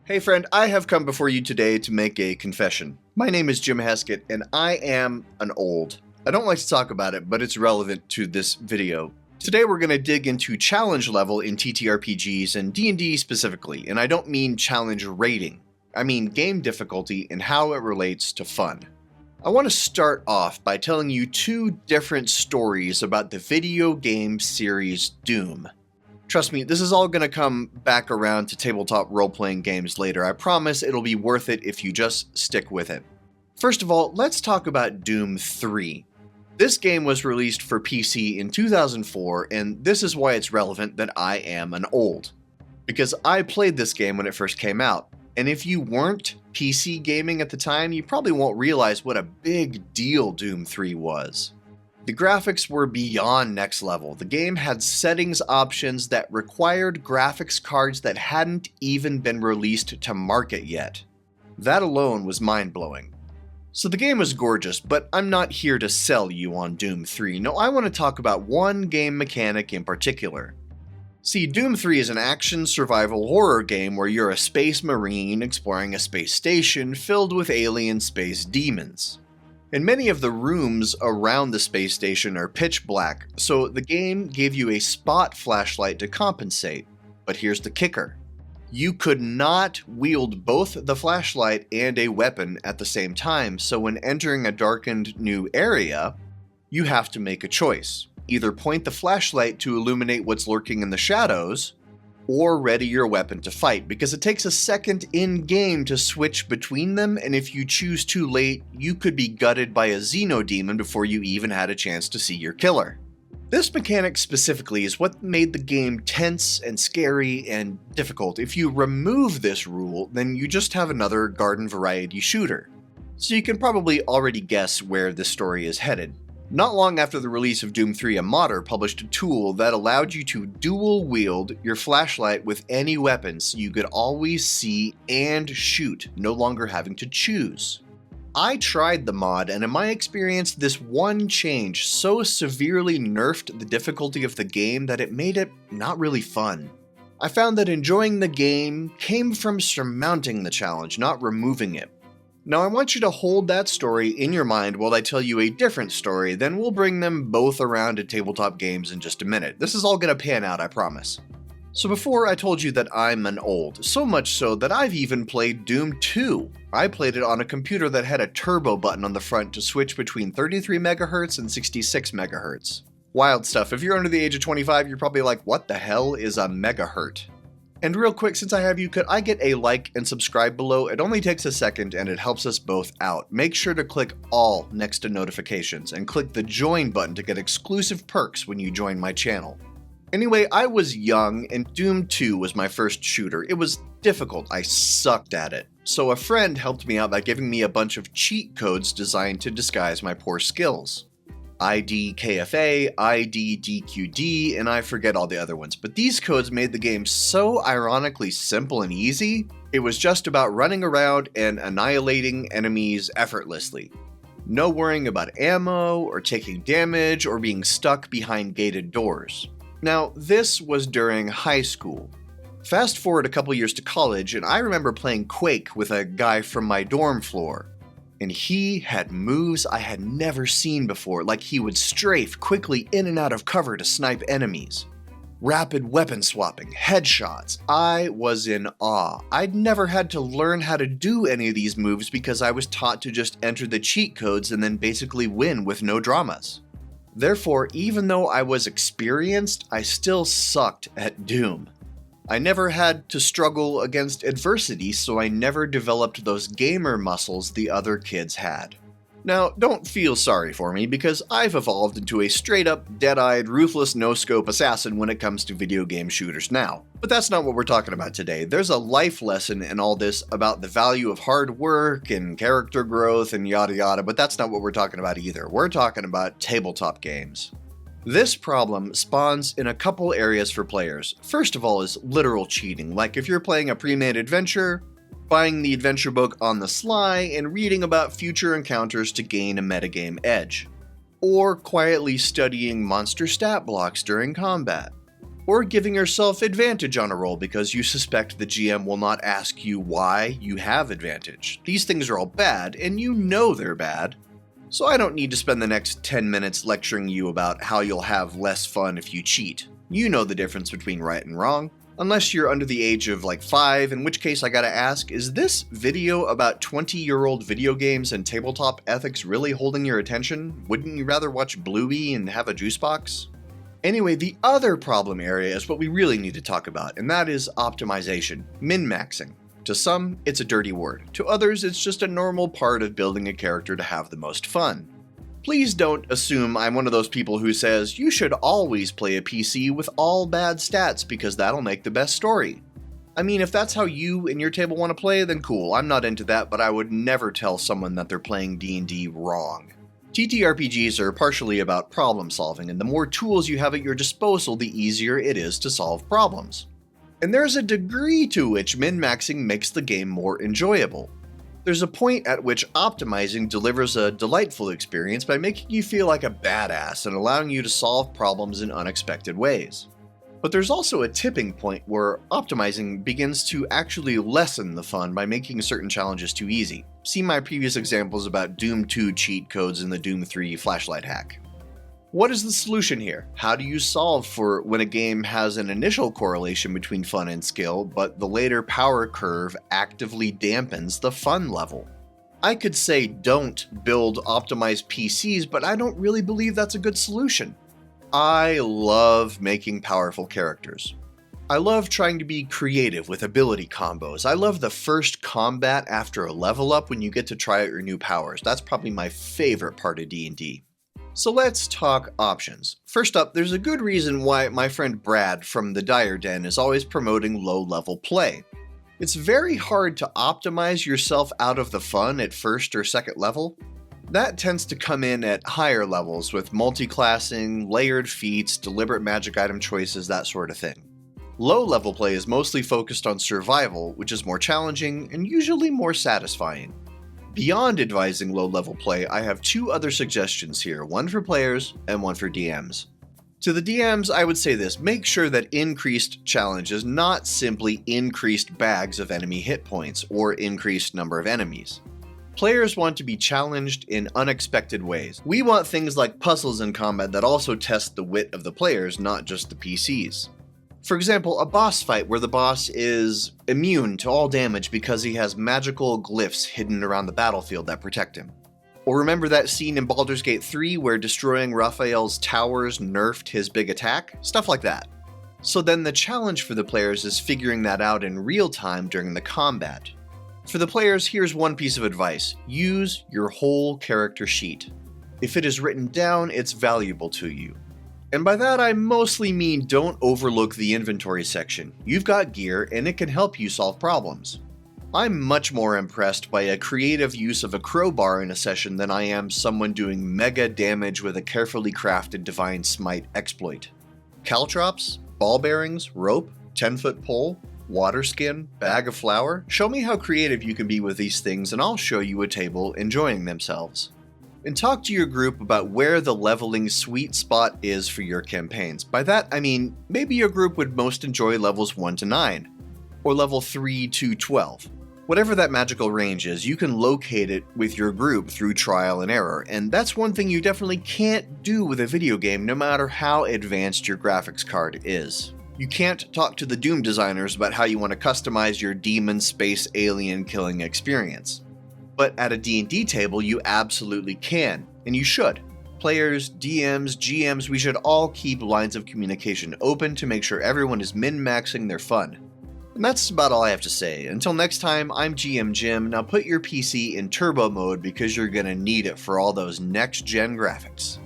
Hey friend, I have come before you today to make a confession. My name is Jim Heskett, and I am an old. I don't like to talk about it, but it's relevant to this video. Today we're going to dig into challenge level in TTRPGs and D&D specifically, and I don't mean challenge rating. I mean game difficulty and how it relates to fun. I want to start off by telling you two different stories about the video game series Doom. Trust me, this is all going to come back around to tabletop role-playing games later. I promise it'll be worth it if you just stick with it. First of all, let's talk about Doom 3. This game was released for PC in 2004, and this is why it's relevant that I am an old. Because I played this game when it first came out, and if you weren't PC gaming at the time, you probably won't realize what a big deal Doom 3 was. The graphics were beyond next level. The game had settings options that required graphics cards that hadn't even been released to market yet. That alone was mind-blowing. So the game was gorgeous, but I'm not here to sell you on Doom 3. No, I want to talk about one game mechanic in particular. See, Doom 3 is an action survival horror game where you're a space marine exploring a space station filled with alien space demons. And many of the rooms around the space station are pitch black, so the game gave you a spot flashlight to compensate. But here's the kicker. You could not wield both the flashlight and a weapon at the same time, so when entering a darkened new area, you have to make a choice. Either point the flashlight to illuminate what's lurking in the shadows, or ready your weapon to fight, because it takes a second in-game to switch between them, and if you choose too late, you could be gutted by a xenodemon before you even had a chance to see your killer. This mechanic specifically is what made the game tense and scary and difficult. If you remove this rule, then you just have another garden variety shooter. So you can probably already guess where this story is headed. Not long after the release of Doom 3, a modder published a tool that allowed you to dual wield your flashlight with any weapon so you could always see and shoot, no longer having to choose. I tried the mod, and in my experience, this one change so severely nerfed the difficulty of the game that it made it not really fun. I found that enjoying the game came from surmounting the challenge, not removing it. Now I want you to hold that story in your mind while I tell you a different story, then we'll bring them both around to tabletop games in just a minute. This is all gonna pan out, I promise. So before I told you that I'm an old, so much so that I've even played Doom 2. I played it on a computer that had a turbo button on the front to switch between 33 MHz and 66 MHz. Wild stuff. If you're under the age of 25, you're probably like, what the hell is a megahertz? And real quick, since I have you, could I get a like and subscribe below? It only takes a second and it helps us both out. Make sure to click all next to notifications and click the join button to get exclusive perks when you join my channel. Anyway, I was young and Doom 2 was my first shooter. It was difficult. I sucked at it. So a friend helped me out by giving me a bunch of cheat codes designed to disguise my poor skills. ID KFA, ID DQD, and I forget all the other ones, but these codes made the game so ironically simple and easy. It was just about running around and annihilating enemies effortlessly. No worrying about ammo, or taking damage, or being stuck behind gated doors. Now, this was during high school. Fast forward a couple years to college, and I remember playing Quake with a guy from my dorm floor. And he had moves I had never seen before, like he would strafe quickly in and out of cover to snipe enemies. Rapid weapon swapping, headshots. I was in awe. I'd never had to learn how to do any of these moves because I was taught to just enter the cheat codes and then basically win with no dramas. Therefore, even though I was experienced, I still sucked at Doom. I never had to struggle against adversity, so I never developed those gamer muscles the other kids had. Now, don't feel sorry for me, because I've evolved into a straight-up, dead-eyed, ruthless no-scope assassin when it comes to video game shooters now. But that's not what we're talking about today. There's a life lesson in all this about the value of hard work and character growth and yada yada, but that's not what we're talking about either. We're talking about tabletop games. This problem spawns in a couple areas for players. First of all is literal cheating, like if you're playing a pre-made adventure, buying the adventure book on the sly, and reading about future encounters to gain a metagame edge. Or quietly studying monster stat blocks during combat. or giving yourself advantage on a roll because you suspect the GM will not ask you why you have advantage. These things are all bad, and you know they're bad. So I don't need to spend the next 10 minutes lecturing you about how you'll have less fun if you cheat. You know the difference between right and wrong. Unless you're under the age of like 5, in which case I gotta ask, is this video about 20-year-old video games and tabletop ethics really holding your attention? Wouldn't you rather watch Bluey and have a juice box? Anyway, the other problem area is what we really need to talk about, and that is optimization, min-maxing. To some, it's a dirty word. To others, it's just a normal part of building a character to have the most fun. Please don't assume I'm one of those people who says you should always play a PC with all bad stats because that'll make the best story. I mean, if that's how you and your table want to play, then cool, I'm not into that, but I would never tell someone that they're playing D&D wrong. TTRPGs are partially about problem solving, and the more tools you have at your disposal, the easier it is to solve problems. And there's a degree to which min-maxing makes the game more enjoyable. There's a point at which optimizing delivers a delightful experience by making you feel like a badass and allowing you to solve problems in unexpected ways. But there's also a tipping point where optimizing begins to actually lessen the fun by making certain challenges too easy. See my previous examples about Doom 2 cheat codes and the Doom 3 flashlight hack. What is the solution here? How do you solve for when a game has an initial correlation between fun and skill, but the later power curve actively dampens the fun level? I could say don't build optimized PCs, but I don't really believe that's a good solution. I love making powerful characters. I love trying to be creative with ability combos. I love the first combat after a level up when you get to try out your new powers. That's probably my favorite part of D&D. So let's talk options. First up, there's a good reason why my friend Brad from the Dire Den is always promoting low-level play. It's very hard to optimize yourself out of the fun at first or second level. That tends to come in at higher levels with multi-classing, layered feats, deliberate magic item choices, that sort of thing. Low-level play is mostly focused on survival, which is more challenging and usually more satisfying. Beyond advising low-level play, I have two other suggestions here, one for players and one for DMs. To the DMs, I would say this: make sure that increased challenge is not simply increased bags of enemy hit points or increased number of enemies. Players want to be challenged in unexpected ways. We want things like puzzles in combat that also test the wit of the players, not just the PCs. For example, a boss fight where the boss is immune to all damage because he has magical glyphs hidden around the battlefield that protect him. Or remember that scene in Baldur's Gate 3 where destroying Raphael's towers nerfed his big attack? Stuff like that. So then the challenge for the players is figuring that out in real time during the combat. For the players, here's one piece of advice: use your whole character sheet. If it is written down, it's valuable to you. And by that I mostly mean don't overlook the inventory section. You've got gear and it can help you solve problems. I'm much more impressed by a creative use of a crowbar in a session than I am someone doing mega damage with a carefully crafted Divine Smite exploit. Caltrops, ball bearings, rope, 10-foot pole, water skin, bag of flour. Show me how creative you can be with these things and I'll show you a table enjoying themselves. And talk to your group about where the leveling sweet spot is for your campaigns. By that, I mean, maybe your group would most enjoy levels 1 to 9, or level 3 to 12. Whatever that magical range is, you can locate it with your group through trial and error, and that's one thing you definitely can't do with a video game no matter how advanced your graphics card is. You can't talk to the Doom designers about how you want to customize your demon space alien killing experience. But at a D&D table, you absolutely can, and you should. Players, DMs, GMs, we should all keep lines of communication open to make sure everyone is min-maxing their fun. And that's about all I have to say. Until next time, I'm GM Jim. Now put your PC in turbo mode because you're gonna need it for all those next-gen graphics.